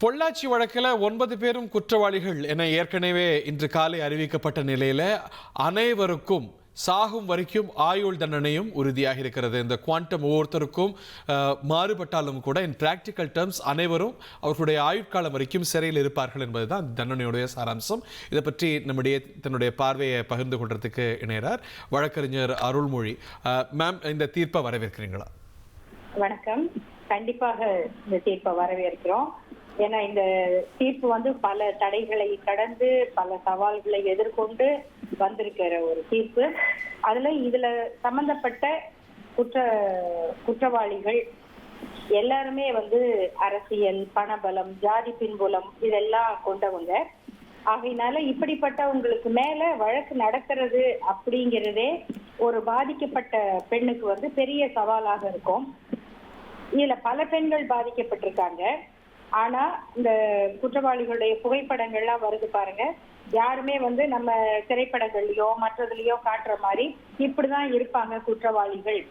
பொள்ளாச்சி வழக்கில் 9 பேரும் குற்றவாளிகள் என ஏற்கனவே இன்று காலை அறிவிக்கப்பட்ட நிலையில் அனைவருக்கும் சாகும் வரைக்கும் ஆயுள் தண்டனையும் உறுதியாக இருக்கிறது. இந்த குவாண்டம் ஒவ்வொருத்தருக்கும் மாறுபட்டாலும் கூட இன் பிராக்டிக்கல் டேர்ம்ஸ் அனைவரும் அவர்களுடைய ஆயுட்காலம் வரைக்கும் சிறையில் இருப்பார்கள் என்பதுதான் தண்டனையுடைய சாராம்சம். இதை பற்றி தன்னுடைய பார்வையை பகிர்ந்து கொள்றதுக்கு இணைகிறார் வழக்கறிஞர் அருள்மொழி. மேம், இந்த தீர்ப்பை வரவேற்கிறீங்களா? வணக்கம். கண்டிப்பாக இந்த தீர்ப்பை வரவேற்கிறோம். ஏன்னா இந்த தீர்ப்பு பல தடைகளை கடந்து பல சவால்களை எதிர்கொண்டு வந்திருக்கிற ஒரு தீர்ப்பு. இதுல சம்பந்தப்பட்ட குற்றவாளிகள் எல்லாருமே அரசியல், பணபலம், ஜாதி பின்புலம் இதெல்லாம் கொண்டவங்க. ஆகையினால இப்படிப்பட்டவங்களுக்கு மேல வழக்கு நடக்கிறது அப்படிங்கிறதே ஒரு பாதிக்கப்பட்ட பெண்ணுக்கு பெரிய சவாலாக இருக்கும். இதுல பல பெண்கள் பாதிக்கப்பட்டிருக்காங்க. ஆனா இந்த குற்றவாளிகளுடைய புகைப்படங்கள்லாம் வருது பாருங்க. யாருமே நம்ம திரைப்படங்கள்லயோ மற்றதுலயோ காட்டுற மாதிரி இப்படிதான் இருப்பாங்க குற்றவாளிகள்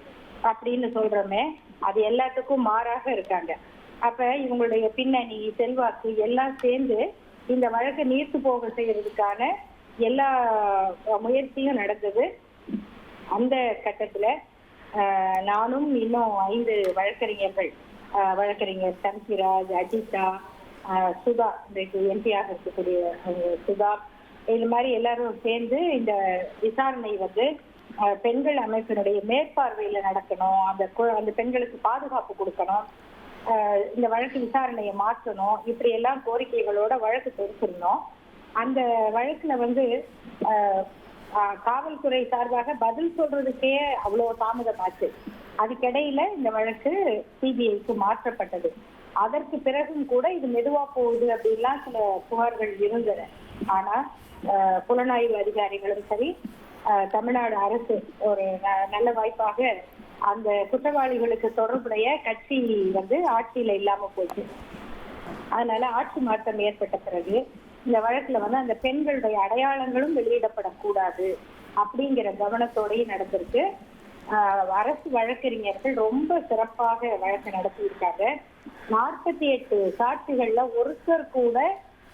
அப்படின்னு சொல்றோமே, அது எல்லாத்துக்கும் மாறாக இருக்காங்க. அப்ப இவங்களுடைய பின்னணி, செல்வாக்கு எல்லாம் சேர்ந்து இந்த வழக்கை நீர்த்து போக செய்யறதுக்கான எல்லா முயற்சியும் நடந்தது. அந்த கட்டத்துல நானும் இன்னும் 5 வழக்கறிஞர் தன்சிராஜ், அஜிதா, சுதா, இன்றைக்கு எம்பியாக இருக்கக்கூடிய சுதா, இது மாதிரி எல்லாரும் சேர்ந்து இந்த விசாரணை பெண்கள் அமைப்பினுடைய மேற்பார்வையில நடக்கணும், அந்த பெண்களுக்கு பாதுகாப்பு கொடுக்கணும், இந்த வழக்கு விசாரணையை மாற்றணும், இப்படி எல்லாம் கோரிக்கைகளோட வழக்கு தொடுத்திருந்தோம். அந்த வழக்குல காவல்துறை சார்பாக பதில் சொல்றதுக்கே அவ்வளவு தாமதமாச்சு. அதுக்கிடையில இந்த வழக்கு சிபிஐக்கு மாற்றப்பட்டது. அதற்கு பிறகும் கூட இது மெதுவா போகுது அப்படின்லாம் சில புகார்கள் இருந்தன. ஆனா புலனாய்வு அதிகாரிகளும் சரி, தமிழ்நாடு அரசு ஒரு நல்ல வாய்ப்பாக அந்த குற்றவாளிகளுக்கு தொடர்புடைய கட்சி ஆட்சியில இல்லாம போச்சு. அதனால ஆட்சி மாற்றம் ஏற்பட்ட பிறகு இந்த வழக்குல அந்த பெண்களுடைய அடையாளங்களும் வெளியிடப்படக்கூடாது அப்படிங்கிற கவனத்தோடையும் நடந்திருக்கு. அரசு வழக்கறிஞர்கள் ரொம்ப சிறப்பாக வழக்கு நடத்தியிருக்காங்க. 48 சாட்சிகள்ல ஒருத்தர் கூட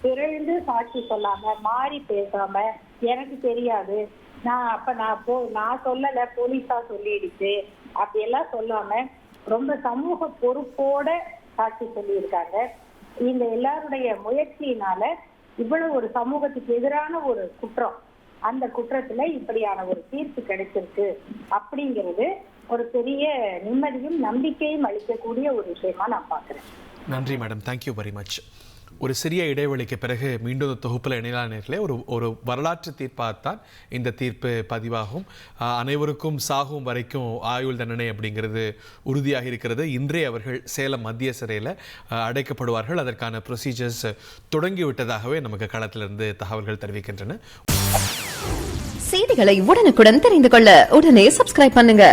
பிறழ்ந்து சாட்சி சொல்லாம, மாறி பேசாம, எனக்கு தெரியாது, நான் சொல்லல, போலீஸா சொல்லிடுச்சு அப்படியெல்லாம் சொல்லாம ரொம்ப சமூக பொறுப்போட சாட்சி சொல்லியிருக்காங்க. இந்த எல்லாருடைய முயற்சியினால இவ்வளவு ஒரு சமூகத்துக்கு எதிரான ஒரு குற்றம், அந்த குற்றத்துல இப்படியான ஒரு தீர்ப்பு கிடைச்சிருக்கு அப்படிங்கிறது ஒரு பெரிய நிம்மதியும் நம்பிக்கையும் அளிக்கக்கூடிய ஒரு விஷயமா நான் பாக்குறேன். நன்றி மேடம், தேங்க்யூ வெரி மச். ஒரு சிறிய இடைவெளிக்கு பிறகு மீண்டும் தொகுப்பில் இணையாளர்களே, ஒரு வரலாற்று தீர்ப்பாகத்தான் இந்த தீர்ப்பு பதிவாகும். அனைவருக்கும் சாகும் வரைக்கும் ஆயுள் தண்டனை அப்படிங்கிறது உறுதியாக இருக்கிறது. இன்றே அவர்கள் சேலம் மத்திய சிறையில் அடைக்கப்படுவார்கள். அதற்கான ப்ரொசீஜர்ஸ் தொடங்கிவிட்டதாகவே நமக்கு களத்திலிருந்து தகவல்கள் தெரிவிக்கின்றன. செய்திகளை உடனுக்குடன் தெரிந்து கொள்ள உடனே சப்ஸ்கிரைப் பண்ணுங்க.